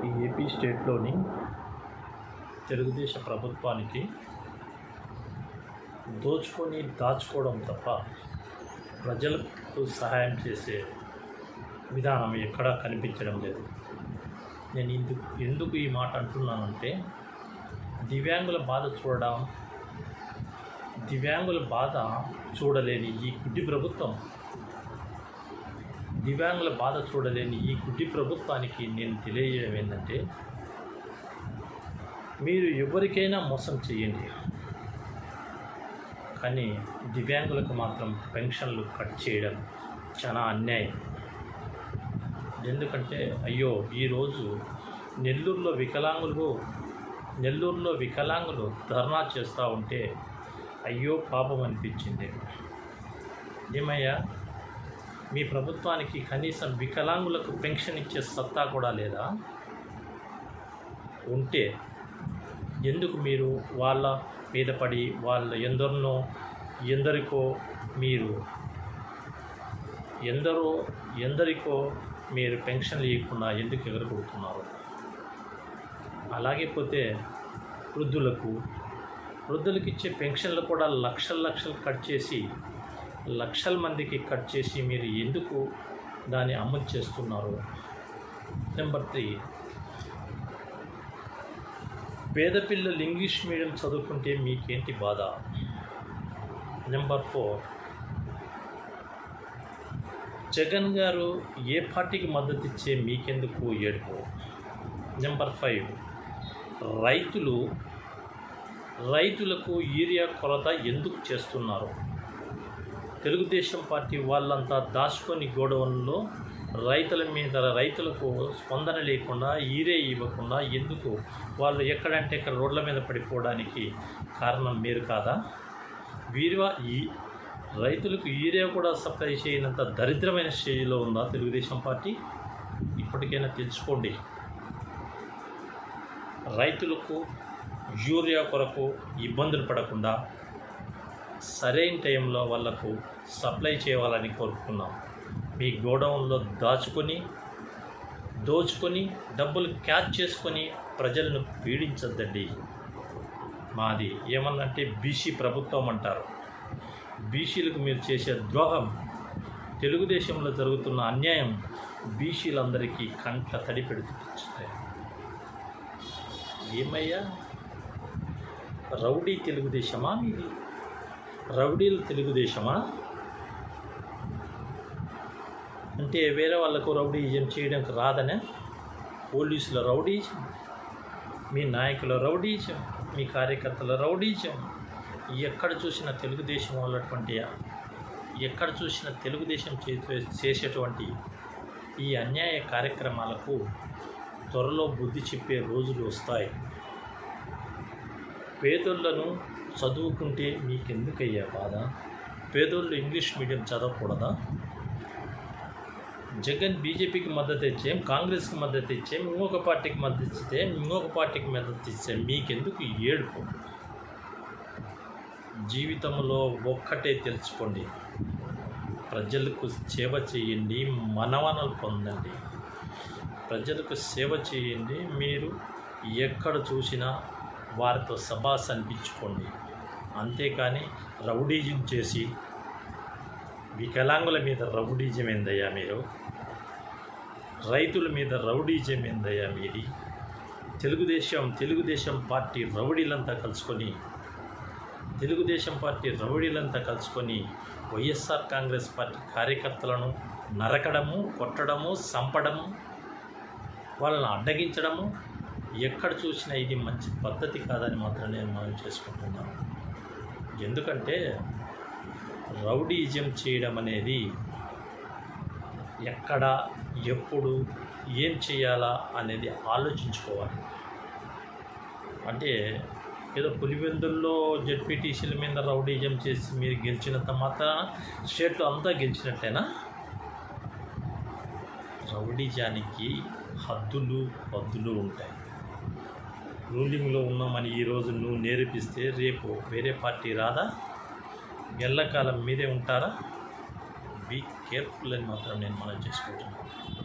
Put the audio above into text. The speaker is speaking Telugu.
ఈ ఏపీ స్టేట్లోని తెలుగుదేశ ప్రభుత్వానికి దోచుకొని దాచుకోవడం తప్ప ప్రజలకు సహాయం చేసే విధానం ఎక్కడా కనిపించడం లేదు. నేను ఎందుకు ఈ మాట అంటున్నానంటే, దివ్యాంగుల బాధ చూడలేని ఈ గుడ్డి ప్రభుత్వం, దివ్యాంగుల బాధ చూడలేని ఈ గుడ్డి ప్రభుత్వానికి నేను తెలియజేయడం ఏంటంటే, మీరు ఎవరికైనా మోసం చేయండి, కానీ దివ్యాంగులకు మాత్రం పెన్షన్లు కట్ చేయడం చాలా అన్యాయం. ఎందుకంటే అయ్యో, ఈరోజు నెల్లూరులో వికలాంగులు ధర్నా చేస్తూ ఉంటే అయ్యో పాపం అనిపించింది. ఏమయ్యా, మీ ప్రభుత్వానికి కనీసం వికలాంగులకు పెన్షన్ ఇచ్చే సత్తా కూడా లేదా? ఉంటే ఎందుకు మీరు వాళ్ళ మీద పడి ఎందరికో మీరు పెన్షన్లు ఇవ్వకుండా ఎందుకు ఎగరగొడుతున్నారు? అలాగే పోతే వృద్ధులకు ఇచ్చే పెన్షన్లు కూడా లక్షలు కట్ చేసి, లక్షల మందికి కట్ చేసి మీరు ఎందుకు దాన్ని అమలు చేస్తున్నారు? నెంబర్ 3, పేద పిల్లలు ఇంగ్లీష్ మీడియం చదువుకుంటే మీకేంటి బాధ? నెంబర్ 4, జగన్ గారు ఏ పార్టీకి మద్దతు ఇచ్చే మీకెందుకు ఏడుపు? నెంబర్ 5, రైతులకు యూరియా కొరత ఎందుకు చేస్తున్నారు? తెలుగుదేశం పార్టీ వాళ్ళంతా దాచుకొని గోడౌన్లో రైతులకు స్పందన లేకుండా, యూరియా ఇవ్వకుండా ఎందుకు వాళ్ళు ఎక్కడంటే అక్కడ రోడ్ల మీద పడిపోవడానికి కారణం మీరు కాదా? ఈ రైతులకు యూరియా కూడా సప్లై చేయనంత దరిద్రమైన స్టేజ్లో ఉందా తెలుగుదేశం పార్టీ? ఇప్పటికైనా తెలుసుకోండి. రైతులకు యూరియా కొరకు ఇబ్బందులు పడకుండా సరైన టైంలో వాళ్లకు సప్లై చేయాలని కోరుకున్నాం. మీ గోడౌన్లో దోచుకొని డబ్బులు క్యాచ్ చేసుకొని ప్రజలను పీడించద్దండి. మాది ఏమన్నంటే బీసీ ప్రభుత్వం అంటారు. బీసీలకు మీరు చేసే ద్రోహం, తెలుగుదేశంలో జరుగుతున్న అన్యాయం బీసీలందరికీ కంట్ల తడి పెడుతున్నాయి. ఏమయ్యా, రౌడీ తెలుగుదేశమా మీది? రౌడీలు తెలుగుదేశమా? అంటే వేరే వాళ్ళకు రౌడీజం చేయడానికి రాదనే? పోలీసుల రౌడీజం, మీ నాయకుల రౌడీజం, మీ కార్యకర్తల రౌడీజం, ఎక్కడ చూసిన తెలుగుదేశం చేసేటువంటి ఈ అన్యాయ కార్యక్రమాలకు త్వరలో బుద్ధి చెప్పే రోజులు వస్తాయి. పేదోళ్లను చదువుకుంటే మీకెందుకయ్యా బాధ? పేదోళ్ళు ఇంగ్లీష్ మీడియం చదవకూడదా? జగన్ బీజేపీకి మద్దతు ఇచ్చాం, కాంగ్రెస్కి మద్దతు ఇచ్చాం, ఇంకొక పార్టీకి మద్దతు ఇచ్చాం, మీకెందుకు ఏడుపు? జీవితంలో ఒక్కటే తెలుసుకోండి, ప్రజలకు సేవ చేయండి, మనవనలు పొందండి. ప్రజలకు సేవ చేయండి. మీరు ఎక్కడ చూసినా వారితో సభాస్ అనిపించుకోండి. అంతేకాని రౌడీజం చేసి, వికలాంగుల మీద రౌడీజం ఏందయ్యా మీరు? రైతుల మీద రౌడీజం ఏందయ్యా మీది? తెలుగుదేశం పార్టీ రౌడీలంతా కలుసుకొని వైఎస్ఆర్ కాంగ్రెస్ పార్టీ కార్యకర్తలను నరకడము, కొట్టడము, చంపడము, వాళ్ళని అడ్డగించడము ఎక్కడ చూసినా ఇది మంచి పద్ధతి కాదని మాత్రం నేను మనం చేసుకుంటున్నాను. ఎందుకంటే రౌడీజం చేయడం అనేది ఎక్కడ, ఎప్పుడు, ఏం చేయాలా అనేది ఆలోచించుకోవాలి. అంటే ఏదో పులివెందుల్లో జెడ్పీటీసీల మీద రౌడీజం చేసి మీరు గెలిచినంత మాత్రాన స్టేట్లో అంతా గెలిచినట్లేనా? రౌడీజానికి హద్దులు ఉంటాయి. రూలింగ్లో ఉన్నామని ఈరోజు నువ్వు నేర్పిస్తే రేపు వేరే పార్టీ రాదా? ఎల్లకాలం మీరే ఉంటారా? బీ కేర్ఫుల్ అని మాత్రం నేను మనం చేసుకుంటున్నాను.